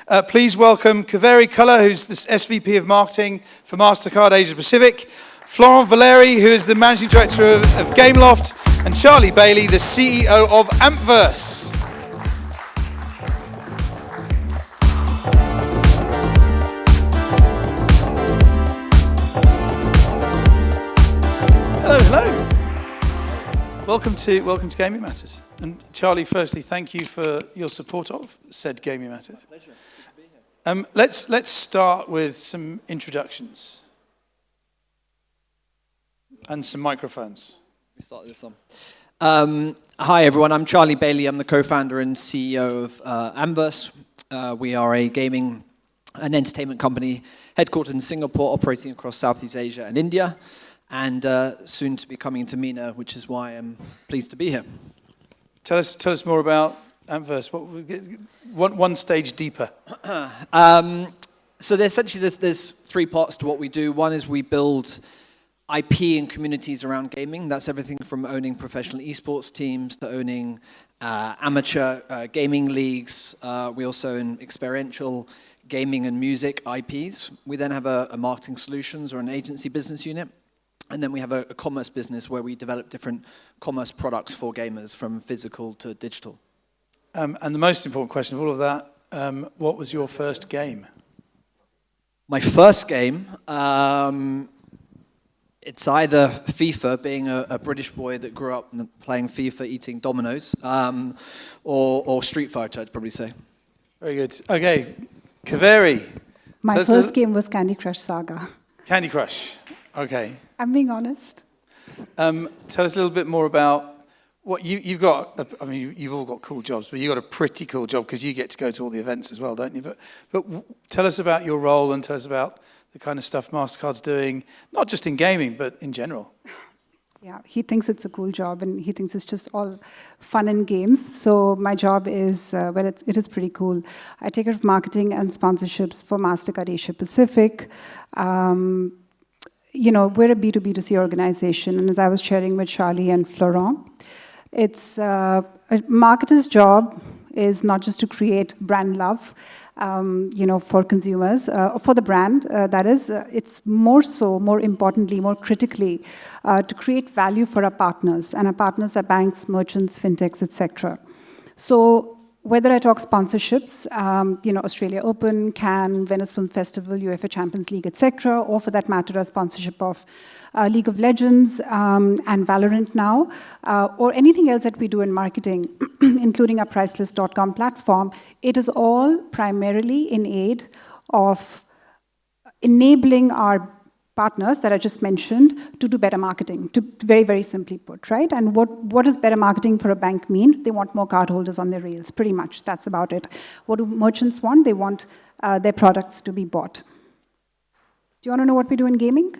Please welcome Kaveri, Khullar, who's the SVP of Marketing for Mastercard Asia Pacific, Florent, Vallauri, who is the Managing Director of Gameloft, and Baillie, the CEO of Ampverse. Hello. Welcome to Gaming Matters. And Charlie, firstly, thank you for your support of said Gaming Matters. My pleasure. Good to be here. Let's start with some introductions and some microphones. We start this one. Hi everyone, I'm Baillie. I'm the co-founder and CEO of Ampverse. We are a gaming and entertainment company headquartered in Singapore, operating across Southeast Asia and India, and soon to be coming to MENA, which is why I'm pleased to be here. Tell us more about Ampverse. One stage deeper. So there's three parts to what we do. One is we build IP and communities around gaming. That's everything from owning professional esports teams to owning amateur gaming leagues. We also own experiential gaming and music IPs. We then have a marketing solutions or an agency business unit. And then we have a commerce business where we develop different commerce products for gamers, from physical to digital. And the most important question of all of that, what was your first game? My first game, it's either FIFA, being a British boy that grew up playing FIFA, eating Dominoes, or Street Fighter, I'd probably say. Very good. Okay, Kaveri. My first game was Candy Crush Saga. Candy Crush. Okay. I'm being honest. Tell us a little bit more about what you've got. I mean, you've all got cool jobs, but you've got a pretty cool job because you get to go to all the events as well, don't you? But tell us about your role and tell us about the kind of stuff Mastercard's doing, not just in gaming, but in general. Yeah, he thinks it's a cool job and he thinks it's just all fun and games. So my job is, it is pretty cool. I take care of marketing and sponsorships for Mastercard Asia Pacific. You know, we're a B2B2C organization, and as I was sharing with Charlie and Florent, it's a marketer's job is not just to create brand love, you know, for consumers, for the brand, that is, it's more importantly, more critically, to create value for our partners, and our partners are banks, merchants, fintechs, etc. So whether I talk sponsorships, you know, Australia Open, Cannes, Venice Film Festival, UEFA Champions League, etc., or for that matter, a sponsorship of League of Legends and Valorant now, or anything else that we do in marketing, including our Priceless.com platform, it is all primarily in aid of enabling our partners that I just mentioned to do better marketing, to very, very simply put, right? And what does better marketing for a bank mean? They want more cardholders on their rails, pretty much. That's about it. What do merchants want? They want their products to be bought. Do you want to know what we do in gaming?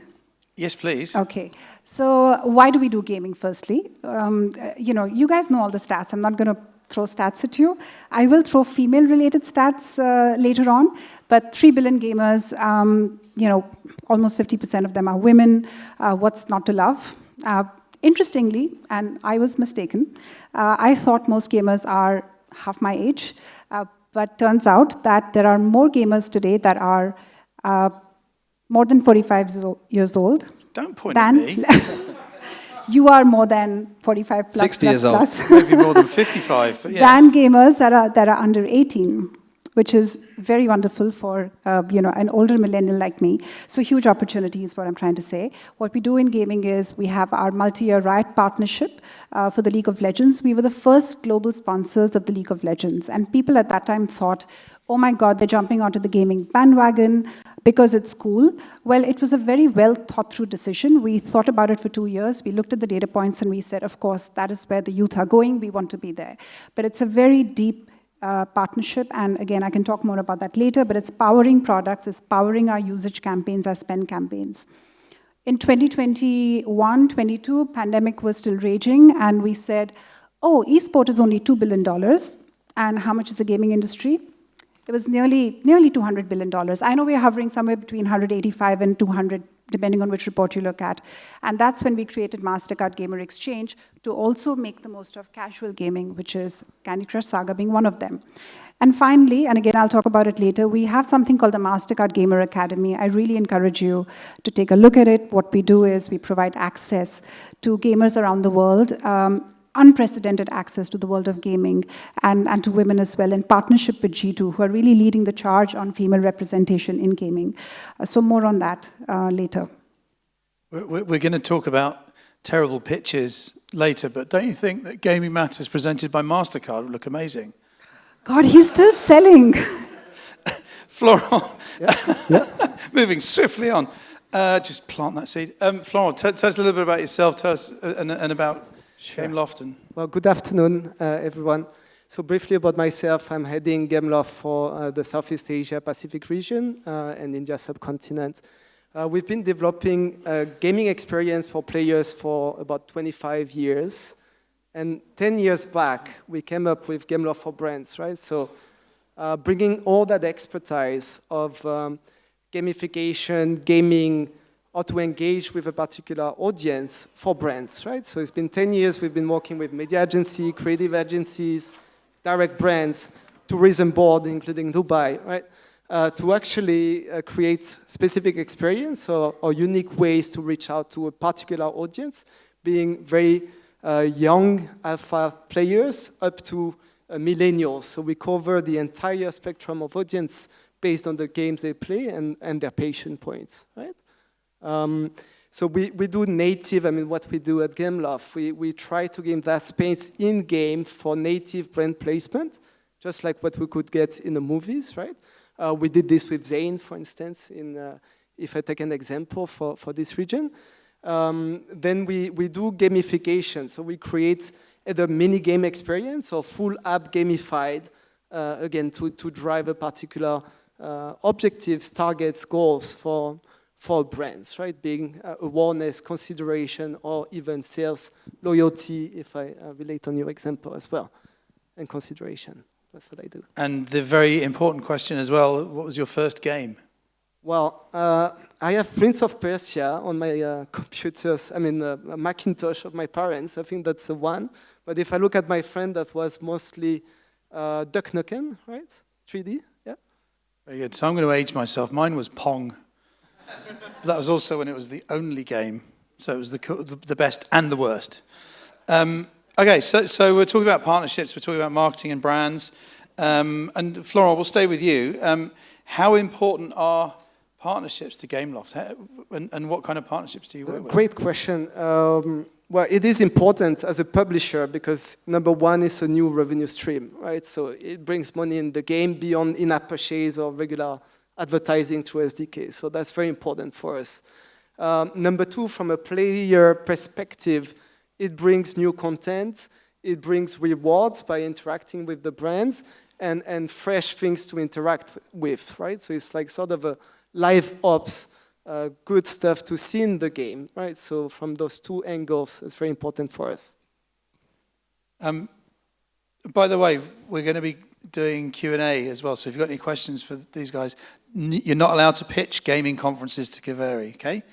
Yes, please. Okay. So why do we do gaming, firstly? You know, you guys know all the stats. I'm not going to throw stats at you. I will throw female-related stats later on, but 3 billion gamers, you know, almost 50% of them are women. What's not to love? Interestingly, and I was mistaken, I thought most gamers are half my age, but turns out that there are more gamers today that are more than 45 years old. Don't point at me. You are more than 45 plus. 60 years old. Maybe more than 55, but yes. Than gamers that are under 18, which is very wonderful for you know, an older millennial like me. So huge opportunity is what I'm trying to say. What we do in gaming is we have our multi-year Riot partnership for the League of Legends. We were the first global sponsors of the League of Legends, and people at that time thought, oh my God, they're jumping onto the gaming bandwagon because it's cool. Well, it was a very well thought through decision. We thought about it for 2 years. We looked at the data points and we said, of course, that is where the youth are going. We want to be there. But it's a very deep partnership. And again, I can talk more about that later, but it's powering products, it's powering our usage campaigns, our spend campaigns. In 2021, 22, pandemic was still raging. And we said, oh, esport is only $2 billion. And how much is the gaming industry? It was nearly $200 billion. I know we're hovering somewhere between 185 and 200, depending on which report you look at. And that's when we created Mastercard Gamer Exchange to also make the most of casual gaming, which is Candy Crush Saga being one of them. And finally, and again, I'll talk about it later, we have something called the Mastercard Gamer Academy. I really encourage you to take a look at it. What we do is we provide access to gamers around the world, unprecedented access to the world of gaming and to women as well, in partnership with G2, who are really leading the charge on female representation in gaming. So more on that later. We're going to talk about terrible pitches later, but don't you think that Gaming Matters presented by Mastercard would look amazing? God, he's still selling. Florent, Yeah. moving swiftly on. Just plant that seed. Florent, tell us a little bit about yourself. Tell us and about Gameloft. Well, good afternoon, everyone. So briefly about myself, I'm heading Gameloft for the Southeast Asia Pacific region and India subcontinent. We've been developing a gaming experience for players for about 25 years. And 10 years back, we came up with Gameloft for Brands, right? So bringing all that expertise of gamification, gaming, how to engage with a particular audience for brands, right? So it's been 10 years we've been working with media agency, creative agencies, direct brands, tourism board, including Dubai, right? To actually create specific experience or unique ways to reach out to a particular audience, being very young alpha players up to millennials. So we cover the entire spectrum of audience based on the games they play and their passion points, right? So we do native, what we do at Gameloft, we try to give that space in-game for native brand placement, just like what we could get in the movies, right? We did this with Zane, for instance, if I take an example for this region. Then we do gamification, so we create either mini game experience or full app gamified, again, to drive a particular objectives, targets, goals for brands, right? Being awareness, consideration, or even sales, loyalty, if I relate on your example as well, and consideration. That's what I do. And the very important question as well, what was your first game? Well, I have Prince of Persia on my computers, a Macintosh of my parents. I think that's the one. But if I look at my friend, that was mostly Duck Nukem, right? 3D, yeah. Very good. So I'm going to age myself. Mine was Pong. That was also when it was the only game. So it was the best and the worst. Okay, so we're talking about partnerships, we're talking about marketing and brands. And Florent, we'll stay with you. How important are partnerships to Gameloft? And what kind of partnerships do you work with? Great question. Well, it is important as a publisher because number one is a new revenue stream, right? So it brings money in the game beyond in-app purchase or regular advertising through SDK. So that's very important for us. Number two, from a player perspective, it brings new content, it brings rewards by interacting with the brands, and fresh things to interact with, right? So it's like sort of a live ops, good stuff to see in the game, right? So from those two angles, it's very important for us. By the way, we're going to be doing Q&A as well, so if you've got any questions for these guys, you're not allowed to pitch gaming conferences to Kaveri, okay?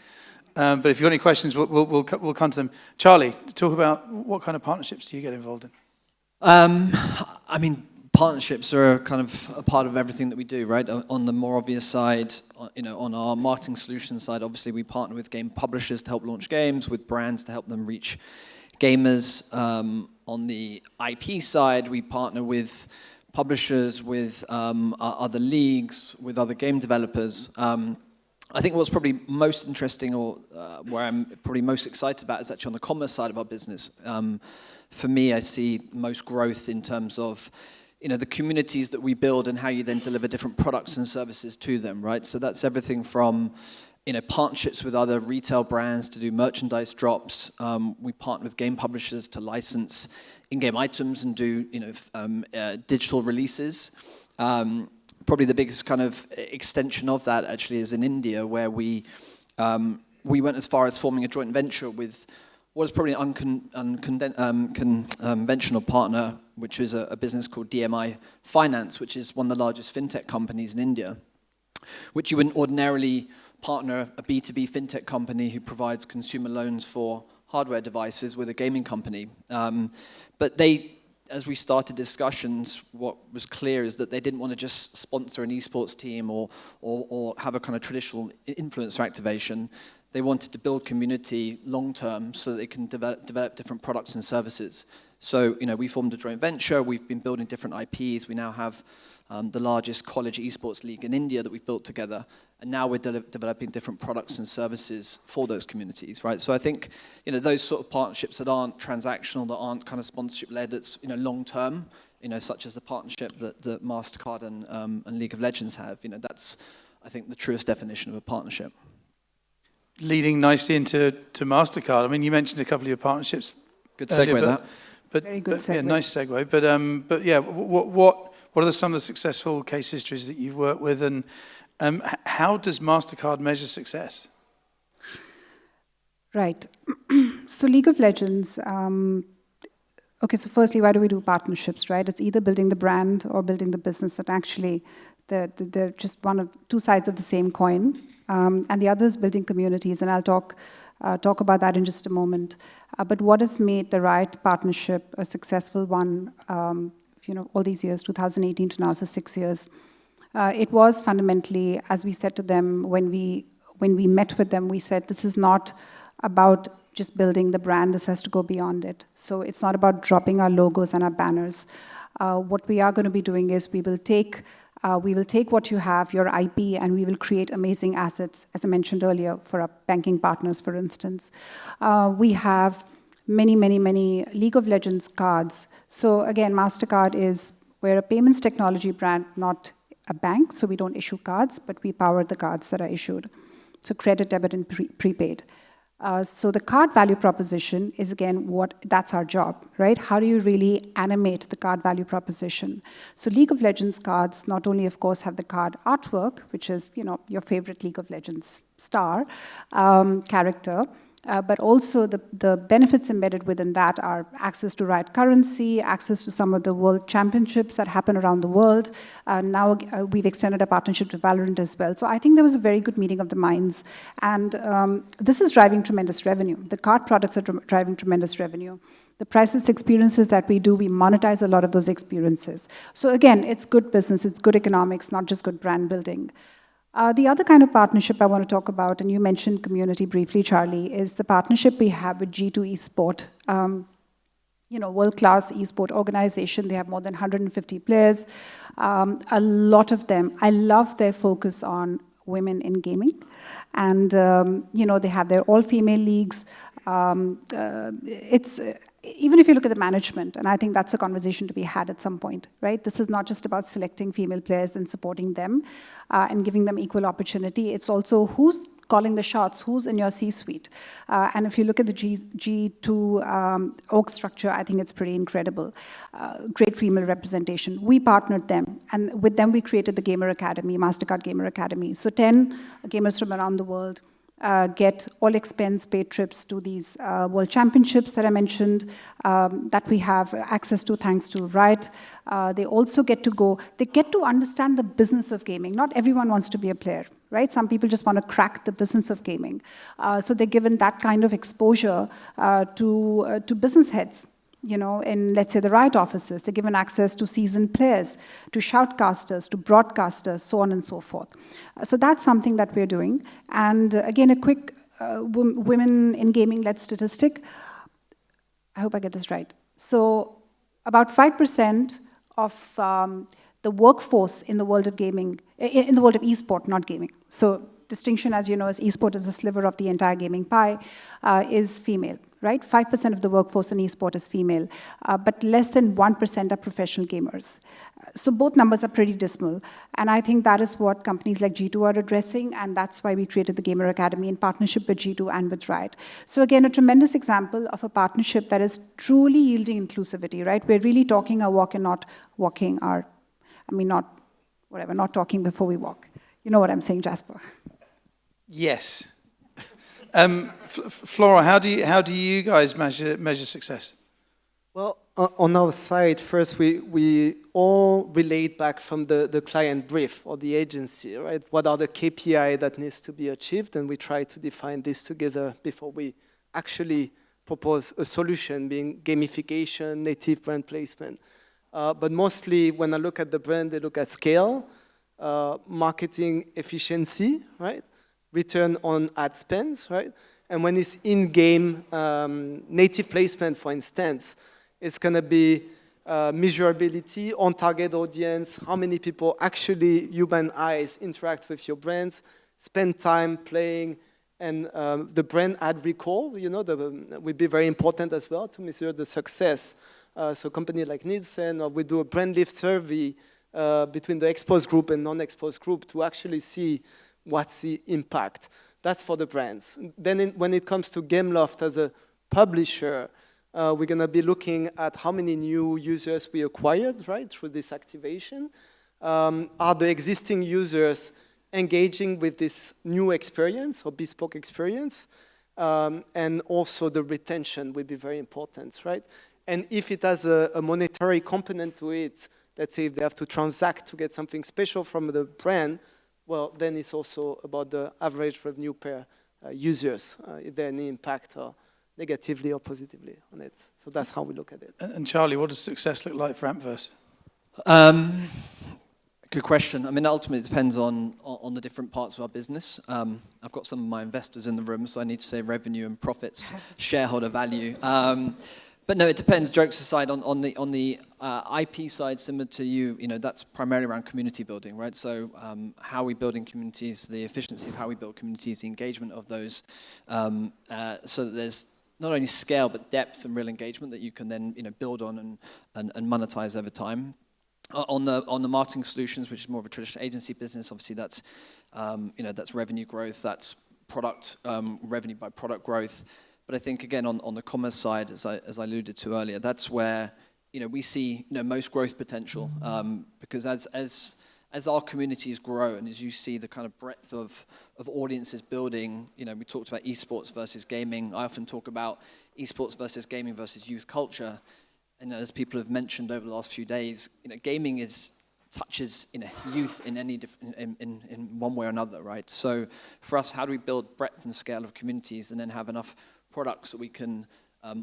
But if you've got any questions, we'll come to them. Charlie, talk about what kind of partnerships do you get involved in? Partnerships are kind of a part of everything that we do, right? On the more obvious side, on our marketing solution side, obviously we partner with game publishers to help launch games, with brands to help them reach gamers. On the IP side, we partner with publishers, with other leagues, with other game developers. I think what's probably most interesting, or where I'm probably most excited about, is actually on the commerce side of our business. For me, I see most growth in terms of the communities that we build and how you then deliver different products and services to them, right? So that's everything from partnerships with other retail brands to do merchandise drops. We partner with game publishers to license in-game items and do digital releases. Probably the biggest kind of extension of that actually is in India, where we went as far as forming a joint venture with what is probably an unconventional partner, which is a business called DMI Finance, which is one of the largest fintech companies in India, which you wouldn't ordinarily partner a B2B fintech company who provides consumer loans for hardware devices with a gaming company. But they as we started discussions, what was clear is that they didn't want to just sponsor an esports team or have a kind of traditional influencer activation. They wanted to build community long term so that they can develop different products and services. So, we formed a joint venture. We've been building different IPs. We now have the largest college esports league in India that we've built together. And now we're developing different products and services for those communities, right? So I think, those sort of partnerships that aren't transactional, that aren't kind of sponsorship-led, that's, long term, such as the partnership that Mastercard and League of Legends have, that's, I think, the truest definition of a partnership. Leading nicely into Mastercard. I mean, you mentioned a couple of your partnerships. Good segue, earlier, that. Very good segue. Yeah, nice segue. But yeah, what are some of the successful case histories that you've worked with, and how does Mastercard measure success? Right. So League of Legends. Okay, so firstly, why do we do partnerships, right? It's either building the brand or building the business, and actually they're just one of two sides of the same coin. And the other is building communities, and I'll talk about that in just a moment. But what has made the Riot partnership a successful one, all these years, 2018 to now, so 6 years, it was fundamentally, as we said to them when we met with them, we said, this is not about just building the brand, this has to go beyond it. So it's not about dropping our logos and our banners. What we are going to be doing is we will take what you have, your IP, and we will create amazing assets, as I mentioned earlier, for our banking partners, for instance. We have many League of Legends cards. So again, Mastercard we're a payments technology brand, not a bank, so we don't issue cards, but we power the cards that are issued. So credit, debit, and prepaid. So the card value proposition is, again, that's our job, right? How do you really animate the card value proposition? So League of Legends cards not only, of course, have the card artwork, which is, your favorite League of Legends star character, but also the benefits embedded within that are access to Riot currency, access to some of the world championships that happen around the world. Now we've extended a partnership to Valorant as well. So I think there was a very good meeting of the minds. And this is driving tremendous revenue. The card products are driving tremendous revenue. The priceless experiences that we do, we monetize a lot of those experiences. So again, it's good business, it's good economics, not just good brand building. The other kind of partnership I want to talk about, and you mentioned community briefly, Charlie, is the partnership we have with G2 Esport. World-class esport organization. They have more than 150 players. A lot of them, I love their focus on women in gaming. And, they have their all-female leagues. Even if you look at the management, and I think that's a conversation to be had at some point, right? This is not just about selecting female players and supporting them and giving them equal opportunity. It's also who's calling the shots, who's in your C-suite. And if you look at the G2 org structure, I think it's pretty incredible. Great female representation. We partnered them, and with them we created the Gamer Academy, Mastercard Gamer Academy. So 10 gamers from around the world get all expense paid trips to these world championships that I mentioned, that we have access to thanks to Riot. They also get to understand the business of gaming. Not everyone wants to be a player, right? Some people just want to crack the business of gaming. So they're given that kind of exposure to business heads. In, let's say, the Riot offices. They're given access to seasoned players, to shoutcasters, to broadcasters, so on and so forth. So that's something that we're doing. And again, a quick women in gaming-led statistic. I hope I get this right. So about 5% of the workforce in the world of gaming, in the world of esport, not gaming. So distinction, as you know, is esport is a sliver of the entire gaming pie, is female, right? 5% of the workforce in esport is female, but less than 1% are professional gamers. So both numbers are pretty dismal, and I think that is what companies like G2 are addressing, and that's why we created the Gamer Academy in partnership with G2 and with Riot. So again, a tremendous example of a partnership that is truly yielding inclusivity, right? We're really talking our walk and not walking our, not talking before we walk. You know what I'm saying, Jasper? Yes. Florent, how do you guys measure success? Well, on our side, first we all relate back from the client brief or the agency, right? What are the KPI that needs to be achieved, and we try to define this together before we actually propose a solution, being gamification, native brand placement. But mostly when I look at the brand, they look at scale, marketing efficiency, right? Return on ad spends, right? And when it's in-game native placement, for instance, it's going to be measurability, on-target audience, how many people actually, human eyes, interact with your brands, spend time playing, and the brand ad recall, you know, would be very important as well to measure the success. So company like Nielsen, or we do a brand lift survey between the exposed group and non-exposed group to actually see what's the impact. That's for the brands. Then when it comes to Gameloft as a publisher, we're going to be looking at how many new users we acquired, right, through this activation. Are the existing users engaging with this new experience or bespoke experience? And also the retention will be very important, right? And if it has a monetary component to it, let's say if they have to transact to get something special from the brand, well, then it's also about the average revenue per users, if there any impact or negatively or positively on it. So that's how we look at it. And Charlie, what does success look like for Ampverse? Good question. I mean, ultimately, it depends on the different parts of our business. I've got some of my investors in the room, so I need to say revenue and profits, shareholder value. But no, it depends. Jokes aside, on the IP side, similar to you, you know, that's primarily around community building, right? So how we building communities, the efficiency of how we build communities, the engagement of those, so that there's not only scale but depth and real engagement that you can then, you know, build on and monetize over time. On the marketing solutions, which is more of a traditional agency business, obviously that's you know, that's revenue growth, that's product revenue by product growth. But I think again on the commerce side, as I alluded to earlier, that's where, you know, we see, you know, most growth potential, because as our communities grow and as you see the kind of breadth of audiences building, you know, we talked about esports versus gaming. I often talk about esports versus gaming versus youth culture. And as people have mentioned over the last few days, you know, gaming touches, you know, youth in any in one way or another, right? So for us, how do we build breadth and scale of communities and then have enough products that we can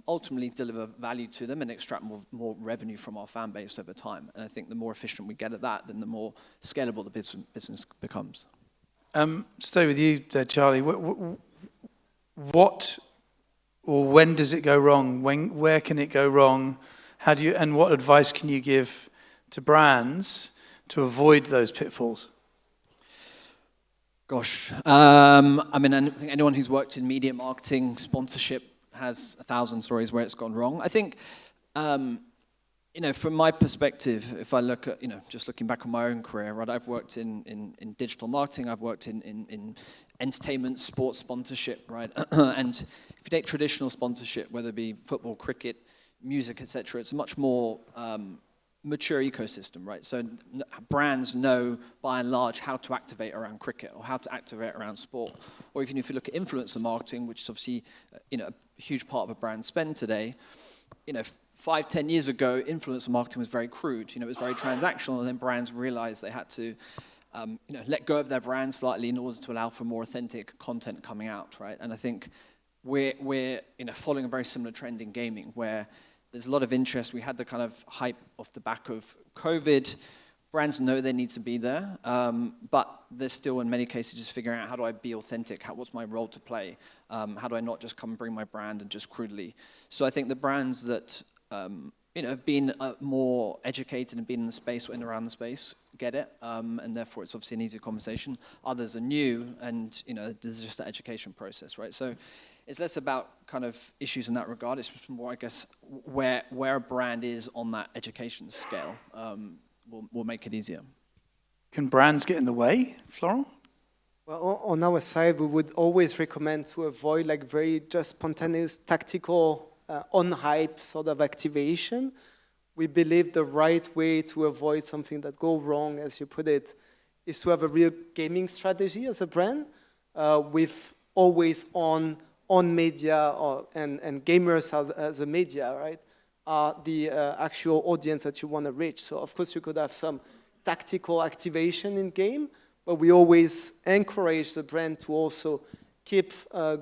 ultimately deliver value to them and extract more revenue from our fan base over time? And I think the more efficient we get at that, then the more scalable the business becomes. Stay with you there, Charlie. What or when does it go wrong? Where can it go wrong? How do you, and what advice can you give to brands to avoid those pitfalls? Gosh, I mean, I think anyone who's worked in media marketing, sponsorship, has 1,000 stories where it's gone wrong. I think, you know, from my perspective, if I look at, you know, just looking back on my own career, right, I've worked in digital marketing, I've worked in entertainment, sports sponsorship, right, and if you take traditional sponsorship, whether it be football, cricket, music, etc., it's a much more mature ecosystem, right? So brands know, by and large, how to activate around cricket or how to activate around sport. Or even if you look at influencer marketing, which is obviously, you know, a huge part of a brand spend today, you know, 5-10 years ago, influencer marketing was very crude. You know, it was very transactional, and then brands realized they had to, you know, let go of their brand slightly in order to allow for more authentic content coming out, right? And I think we're you know, following a very similar trend in gaming, where there's a lot of interest. We had the kind of hype off the back of COVID. Brands know they need to be there, but they're still, in many cases, just figuring out, how do I be authentic? What's my role to play? How do I not just come and bring my brand and just crudely? So I think the brands that you know, have been more educated and been in the space or in and around the space get it, and therefore it's obviously an easier conversation. Others are new, and you know, there's just that education process, right? So it's less about kind of issues in that regard. It's more, I guess, where a brand is on that education scale will make it easier. Can brands get in the way, Florent? Well, on our side, we would always recommend to avoid like very just spontaneous, tactical, on-hype sort of activation. We believe the right way to avoid something that go wrong, as you put it, is to have a real gaming strategy as a brand with always on media and gamers as a media, right, are the actual audience that you want to reach. So of course you could have some tactical activation in game, but we always encourage the brand to also keep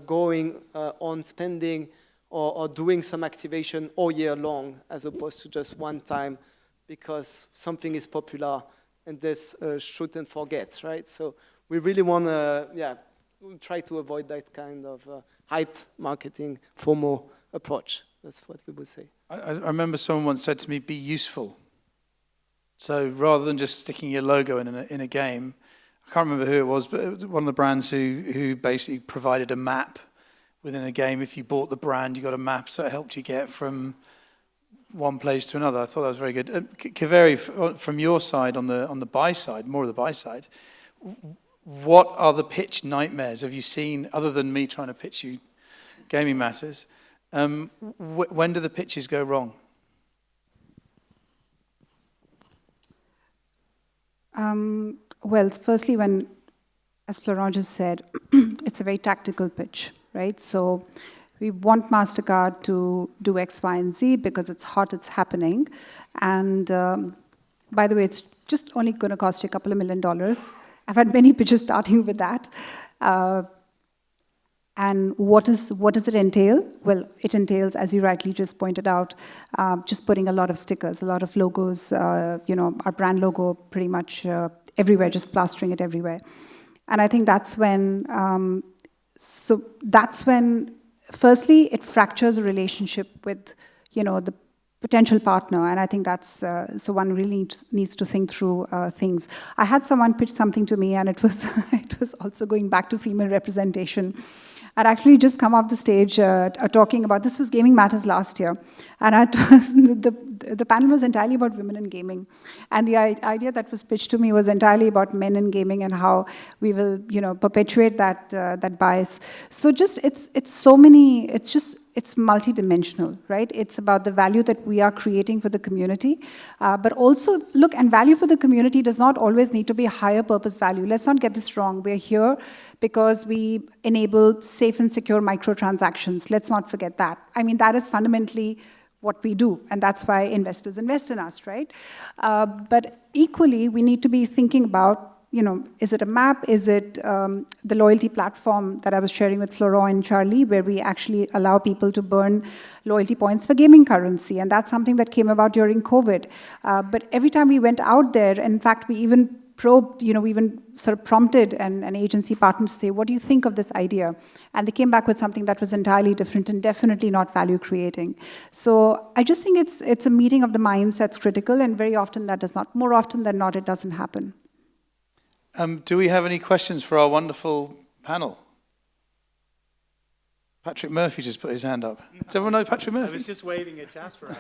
going on spending or doing some activation all year long as opposed to just one time because something is popular and there's shoot and forget, right? So we really want to, we'll try to avoid that kind of hyped marketing FOMO approach. That's what we would say. I remember someone once said to me, be useful. So rather than just sticking your logo in a game, I can't remember who it was, but it was one of the brands who basically provided a map within a game. If you bought the brand, you got a map, so it helped you get from one place to another. I thought that was very good. Kaveri, from your side, on the buy side, more of the buy side, what are the pitch nightmares have you seen, other than me trying to pitch you Gaming Matters? When do the pitches go wrong? Well, firstly, as Florent just said, it's a very tactical pitch, right? So we want Mastercard to do X, Y, and Z because it's hot, it's happening. And by the way, it's just only going to cost you a couple of $1 million. I've had many pitches starting with that. And what does it entail? Well, it entails, as you rightly just pointed out, just putting a lot of stickers, a lot of logos, our brand logo pretty much everywhere, just plastering it everywhere. And I think that's when, firstly, it fractures a relationship with, the potential partner, and I think that's, so one really needs to think through things. I had someone pitch something to me, and it was, it was also going back to female representation. I'd actually just come off the stage talking about, this was Gaming Matters last year, and the panel was entirely about women in gaming. And the idea that was pitched to me was entirely about men in gaming and how we will, perpetuate that bias. So just, it's so many, it's multidimensional, right? It's about the value that we are creating for the community. But also, look, and value for the community does not always need to be a higher purpose value. Let's not get this wrong. We're here because we enable safe and secure microtransactions. Let's not forget that. I mean, that is fundamentally what we do, and that's why investors invest in us, right? But equally, we need to be thinking about, is it a map? Is it the loyalty platform that I was sharing with Florent and Charlie, where we actually allow people to burn loyalty points for gaming currency? And that's something that came about during COVID. But every time we went out there, in fact, we even probed, we even sort of prompted an agency partner to say, what do you think of this idea? And they came back with something that was entirely different and definitely not value creating. So I just think it's a meeting of the minds that's critical, and very often that does not, more often than not, it doesn't happen. Do we have any questions for our wonderful panel? Patrick Murphy just put his hand up. Does everyone know Patrick Murphy? I was just waving at Jasper.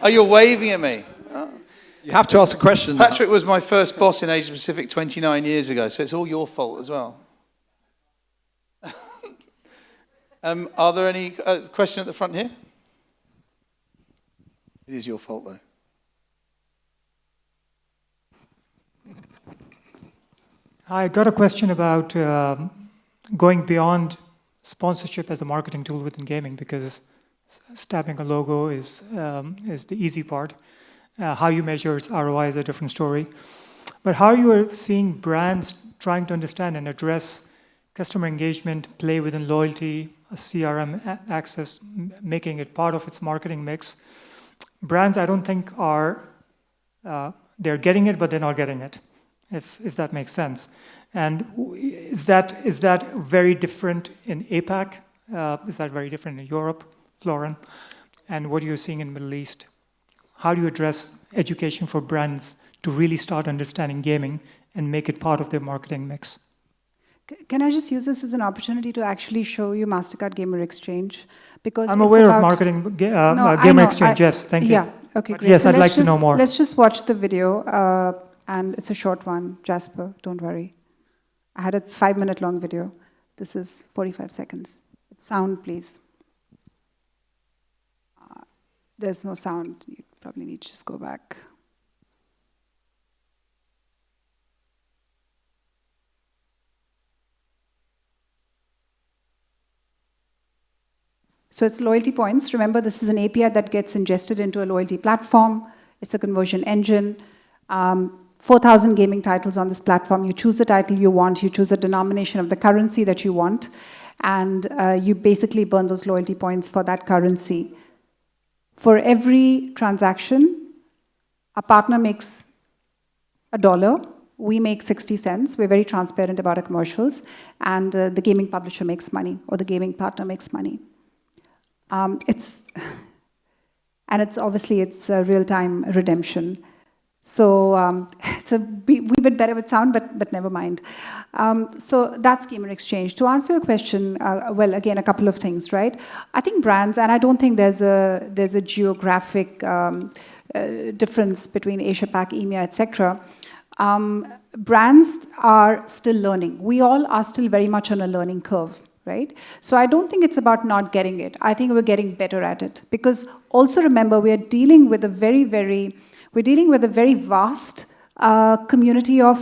Oh, you're waving at me. Oh. You have to ask a question. Patrick was my first boss in Asia Pacific 29 years ago, so it's all your fault as well. Are there any question at the front here? It is your fault, though. I got a question about going beyond sponsorship as a marketing tool within gaming, because stamping a logo is the easy part. How you measure its ROI is a different story. But how you are seeing brands trying to understand and address customer engagement, play within loyalty, a CRM access, making it part of its marketing mix. Brands, I don't think are, they're getting it, but they're not getting it, if that makes sense. And is that very different in APAC? Is that very different in Europe, Florent? And what are you seeing in the Middle East? How do you address education for brands to really start understanding gaming and make it part of their marketing mix? Can I just use this as an opportunity to actually show you Mastercard Gamer Exchange? Because I'm aware of marketing Gamer Exchange, yes, thank you. Yeah, okay, great. Yes, so I'd like to know more. Let's just watch the video, and it's a short one, Jasper, don't worry. I had a 5-minute long video. This is 45 seconds. Sound, please. There's no sound. You probably need to just go back. So it's loyalty points. Remember, this is an API that gets ingested into a loyalty platform. It's a conversion engine. 4,000 gaming titles on this platform. You choose the title you want. You choose a denomination of the currency that you want. And you basically burn those loyalty points for that currency. For every transaction, a partner makes $1, we make 60 cents. We're very transparent about our commercials, and the gaming publisher makes money, or the gaming partner makes money. It's obviously a real-time redemption. So it's a wee bit better with sound, but never mind. So that's Gamer Exchange. To answer your question, well, again, a couple of things, right? I think brands, and I don't think there's a geographic difference between Asia Pac, EMEA, etc. Brands are still learning. We all are still very much on a learning curve, right? So I don't think it's about not getting it. I think we're getting better at it. Because also remember, we're dealing with a very vast community of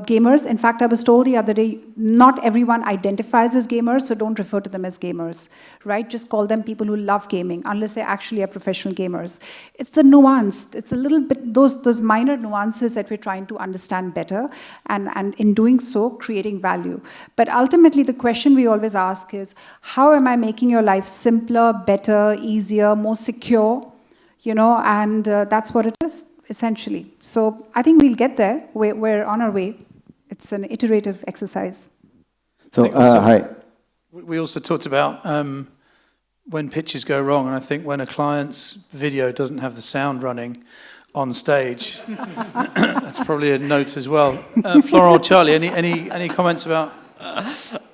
gamers. In fact, I was told the other day, not everyone identifies as gamers, so don't refer to them as gamers, right? Just call them people who love gaming, unless they actually are professional gamers. It's the nuance. It's a little bit, those minor nuances that we're trying to understand better, and in doing so, creating value. But ultimately, the question we always ask is, how am I making your life simpler, better, easier, more secure? You know, and that's what it is, essentially. So I think we'll get there. We're on our way. It's an iterative exercise. So, hi. We also talked about when pitches go wrong, and I think when a client's video doesn't have the sound running on stage, that's probably a note as well. Florent or Charlie, any comments about?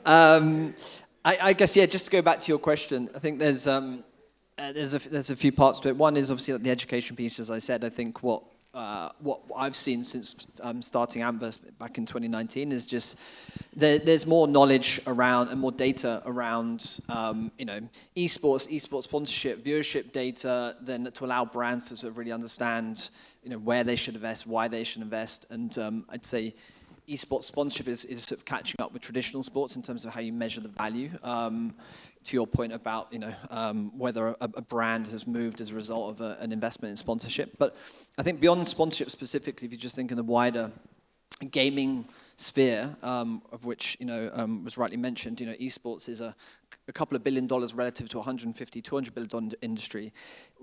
I guess, yeah, just to go back to your question, I think there's a few parts to it. One is obviously like the education piece, as I said. I think what I've seen since starting Ampverse back in 2019 is just there's more knowledge around and more data around esports sponsorship, viewership data, then to allow brands to sort of really understand where they should invest, why they should invest, and I'd say esports sponsorship is sort of catching up with traditional sports in terms of how you measure the value. To your point about whether a brand has moved as a result of an investment in sponsorship. But I think beyond sponsorship specifically, if you just think in the wider gaming sphere, of which was rightly mentioned, esports is a couple of $1 billion relative to $150–200 billion industry.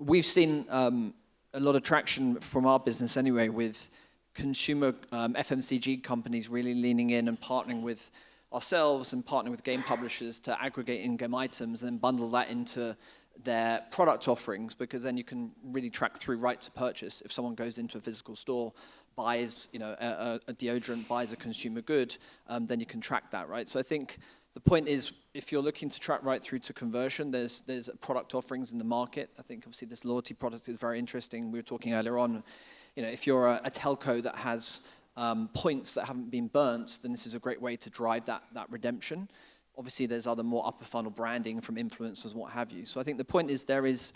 We've seen a lot of traction from our business anyway with consumer FMCG companies really leaning in and partnering with ourselves and partnering with game publishers to aggregate in-game items and then bundle that into their product offerings, because then you can really track through right to purchase. If someone goes into a physical store, buys a deodorant, buys a consumer good, then you can track that, right? So I think the point is, if you're looking to track right through to conversion, there's product offerings in the market. I think obviously this loyalty product is very interesting. We were talking earlier on, if you're a telco that has points that haven't been burnt, then this is a great way to drive that redemption. Obviously, there's other more upper funnel branding from influencers, what have you. So I think the point is there is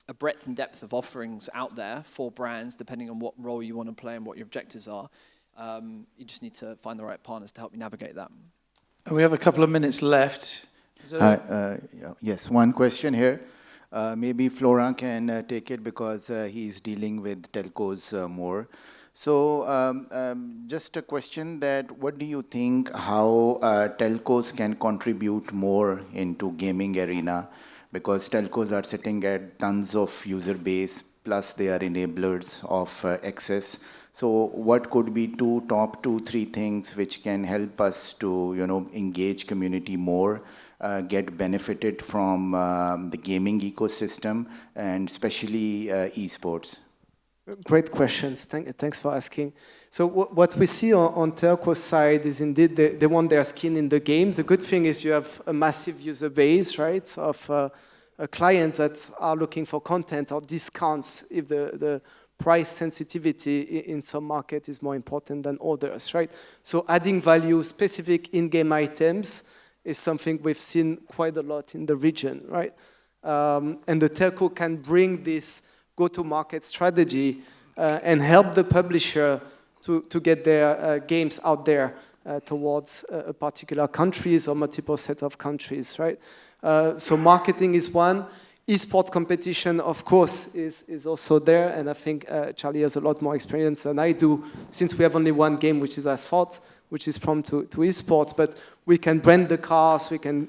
a breadth and depth of offerings out there for brands, depending on what role you want to play and what your objectives are. You just need to find the right partners to help you navigate that. We have a couple of minutes left. Yes, one question here. Maybe Florent can take it because he's dealing with telcos more. So just a question that what do you think how telcos can contribute more into gaming arena, because telcos are sitting at tons of user base, plus they are enablers of access. So what could be top 2-3 things which can help us to engage community more, get benefited from the gaming ecosystem, and especially esports? Great questions. Thanks for asking. So what we see on telco side is indeed they want their skin in the games. The good thing is you have a massive user base, right, of clients that are looking for content or discounts if the price sensitivity in some market is more important than others, right? So adding value specific in-game items is something we've seen quite a lot in the region, right? And the telco can bring this go-to-market strategy and help the publisher to get their games out there towards a particular countries or multiple set of countries, right? So marketing is one. Esport competition, of course, is also there, and I think Charlie has a lot more experience than I do, since we have only one game, which is Asphalt, which is prone to esports, but we can brand the cars, we can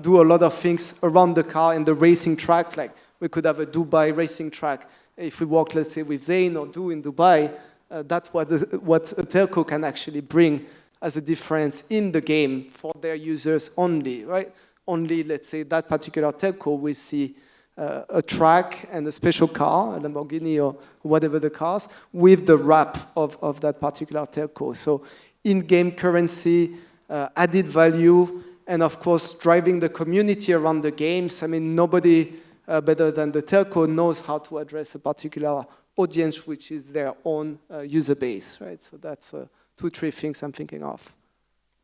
do a lot of things around the car and the racing track. Like we could have a Dubai racing track. If we work, let's say, with Zain or Do in Dubai, that's what a telco can actually bring as a difference in the game for their users only, right? Only, let's say, that particular telco will see a track and a special car, a Lamborghini or whatever the cars, with the wrap of that particular telco. So in-game currency, added value, and of course, driving the community around the games. I mean, nobody better than the telco knows how to address a particular audience, which is their own user base, right? So that's 2-3 things I'm thinking of.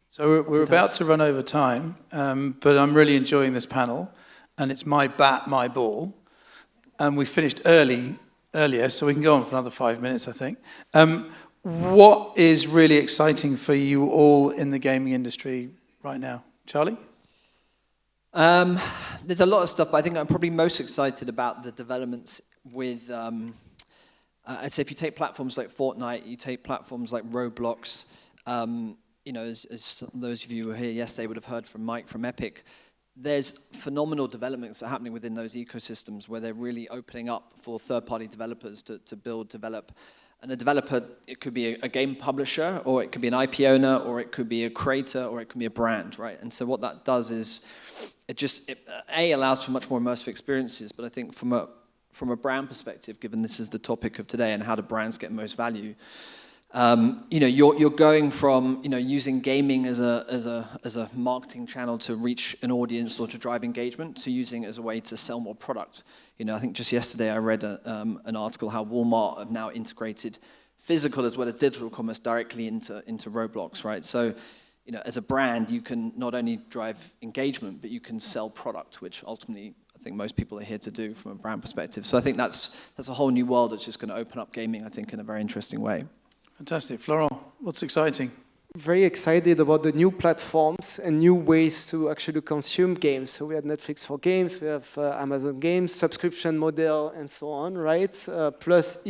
So we're about to run over time, but I'm really enjoying this panel, and it's my bat, my ball. And we finished earlier, so we can go on for another 5 minutes, I think. What is really exciting for you all in the gaming industry right now? Charlie? There's a lot of stuff, but I think I'm probably most excited about the developments with, I'd say if you take platforms like Fortnite, you take platforms like Roblox, you know, as those of you who were here yesterday would have heard from Mike from Epic, there's phenomenal developments that are happening within those ecosystems where they're really opening up for third-party developers to build, develop. And a developer, it could be a game publisher, or it could be an IP owner, or it could be a creator, or it could be a brand, right? And so what that does is it allows for much more immersive experiences, but I think from a brand perspective, given this is the topic of today and how do brands get most value, you know, you're going from, you know, using gaming as a marketing channel to reach an audience or to drive engagement, to using it as a way to sell more product. You know, I think just yesterday I read an article how Walmart have now integrated physical as well as digital commerce directly into Roblox, right? So, you know, as a brand, you can not only drive engagement, but you can sell product, which ultimately I think most people are here to do from a brand perspective. So I think that's a whole new world that's just going to open up gaming, I think, in a very interesting way. Fantastic. Florent, what's exciting? Very excited about the new platforms and new ways to actually consume games. So we have Netflix for games, we have Amazon Games, subscription model, and so on, right? Plus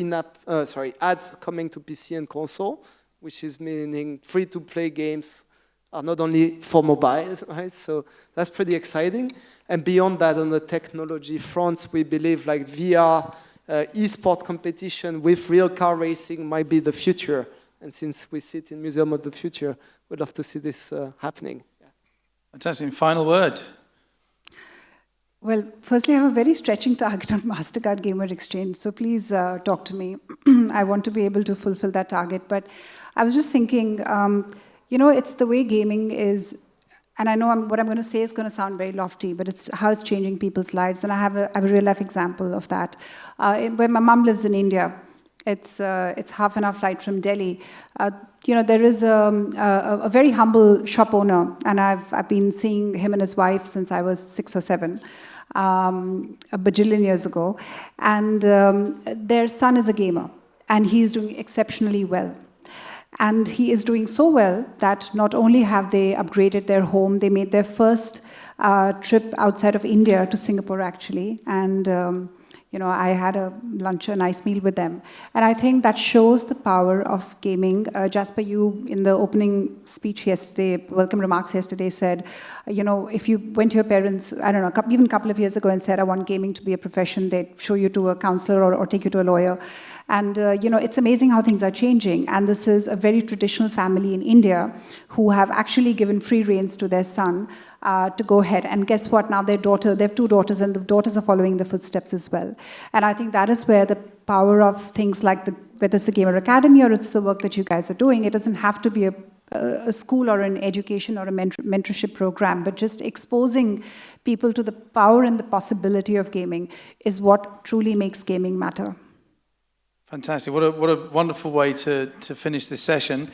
ads coming to PC and console, which is meaning free-to-play games are not only for mobiles, right? So that's pretty exciting. And beyond that, on the technology fronts, we believe like VR, e-sport competition with real car racing might be the future. And since we sit in Museum of the Future, we'd love to see this happening. Yeah. Fantastic. Final word. Well, firstly, I have a very stretching target on Mastercard Gamer Exchange, so please talk to me. I want to be able to fulfill that target. But I was just thinking, you know, it's the way gaming is, and I know what I'm going to say is going to sound very lofty, but it's how it's changing people's lives. And I have a real-life example of that. Where my mom lives in India, it's half an hour flight from Delhi. You know, there is a very humble shop owner, and I've been seeing him and his wife since I was 6 or 7, a bajillion years ago. And their son is a gamer, and he's doing exceptionally well. And he is doing so well that not only have they upgraded their home, they made their first trip outside of India to Singapore, actually. And you know, I had a nice meal with them. And I think that shows the power of gaming. Jasper, you, in the opening speech yesterday, welcome remarks yesterday, said, you know, if you went to your parents, I don't know, even a couple of years ago and said, I want gaming to be a profession, they'd show you to a counselor or take you to a lawyer. And, you know, it's amazing how things are changing. And this is a very traditional family in India who have actually given free reins to their son to go ahead. And guess what? Now they have 2 daughters, and the daughters are following the footsteps as well. And I think that is where the power of things like whether it's the Gamer Academy or it's the work that you guys are doing, it doesn't have to be a school or an education or a mentorship program, but just exposing people to the power and the possibility of gaming is what truly makes gaming matter. Fantastic. What a wonderful way to finish this session.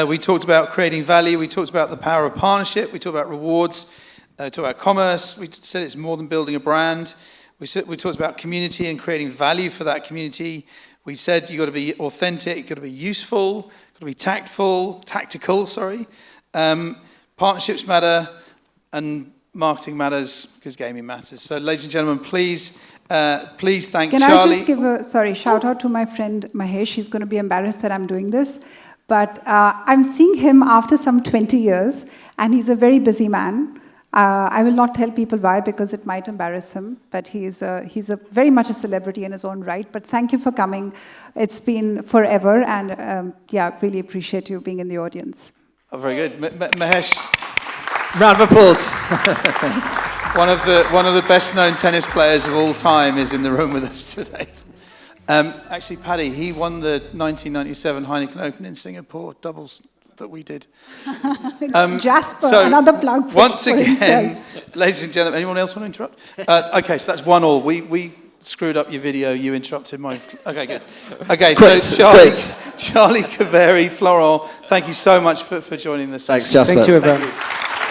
We talked about creating value. We talked about the power of partnership. We talked about rewards. We talked about commerce. We said it's more than building a brand. We talked about community and creating value for that community. We said you've got to be authentic, you've got to be useful, you've got to be tactical, partnerships matter, and marketing matters because gaming matters. So, ladies and gentlemen, please thank Can Charlie. I just give a shout out to my friend Mahesh. He's going to be embarrassed that I'm doing this. But I'm seeing him after some 20 years, and he's a very busy man. I will not tell people why because it might embarrass him, but he's very much a celebrity in his own right. But thank you for coming. It's been forever, and really appreciate you being in the audience. Oh, very good. Mahesh, Round of applause. one of the best known tennis players of all time is in the room with us today. Actually, Paddy, he won the 1997 Heineken Open in Singapore doubles that we did. Jasper, so another plug for once again, himself. ladies and gentlemen, anyone else want to interrupt? Okay, so that's 1-1. We screwed up your video. You interrupted my. Okay, good. Okay, so Charlie, Kaveri, Florent, thank you so much for joining us. Thanks, Jasper. Thank you, everyone. Thank you.